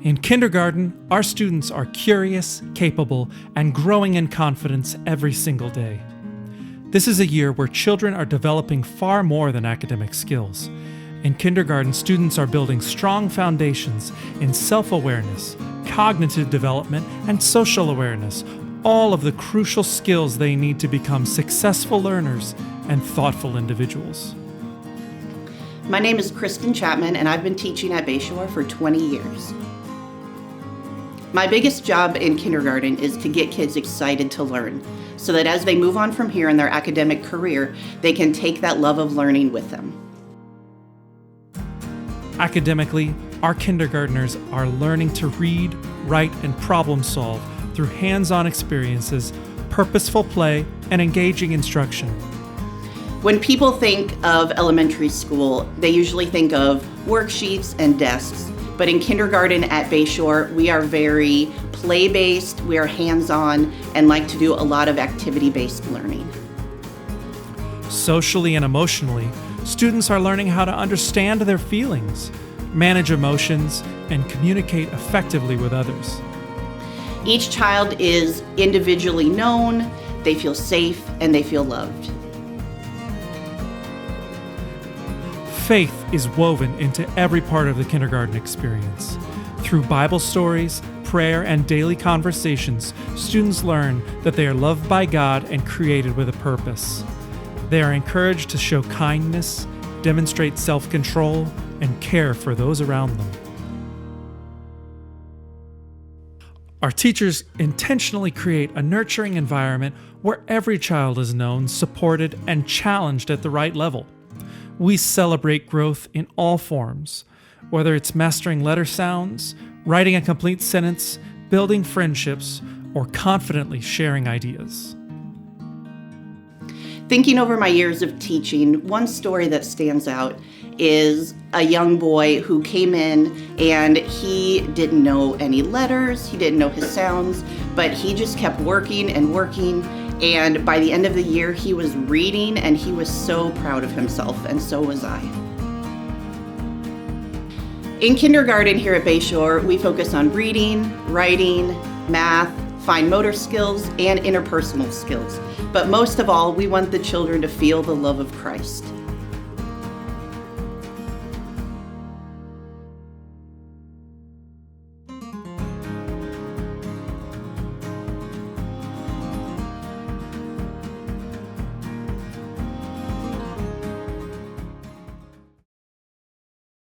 In kindergarten, our students are curious, capable, and growing in confidence every single day. This is a year where children are developing far more than academic skills. In kindergarten, students are building strong foundations in self-awareness, cognitive development, and social awareness, all of the crucial skills they need to become successful learners and thoughtful individuals. My name is Kristen Chapman, and I've been teaching at Bayshore for 20 years. My biggest job in kindergarten is to get kids excited to learn, so that as they move on from here in their academic career, they can take that love of learning with them. Academically, our kindergartners are learning to read, write, and problem solve through hands-on experiences, purposeful play, and engaging instruction. When people think of elementary school, they usually think of worksheets and desks. But in kindergarten at Bayshore, we are very play-based, we are hands-on, and like to do a lot of activity-based learning. Socially and emotionally, students are learning how to understand their feelings, manage emotions, and communicate effectively with others. Each child is individually known, they feel safe, and they feel loved. Faith is woven into every part of the kindergarten experience. Through Bible stories, prayer, and daily conversations, students learn that they are loved by God and created with a purpose. They are encouraged to show kindness, demonstrate self-control, and care for those around them. Our teachers intentionally create a nurturing environment where every child is known, supported, and challenged at the right level. We celebrate growth in all forms, whether it's mastering letter sounds, writing a complete sentence, building friendships, or confidently sharing ideas. Thinking over my years of teaching, one story that stands out is a young boy who came in and he didn't know any letters, he didn't know his sounds, but he just kept working and working. And by the end of the year, he was reading and he was so proud of himself, and so was I. In kindergarten here at Bayshore, we focus on reading, writing, math, fine motor skills, and interpersonal skills. But most of all, we want the children to feel the love of Christ.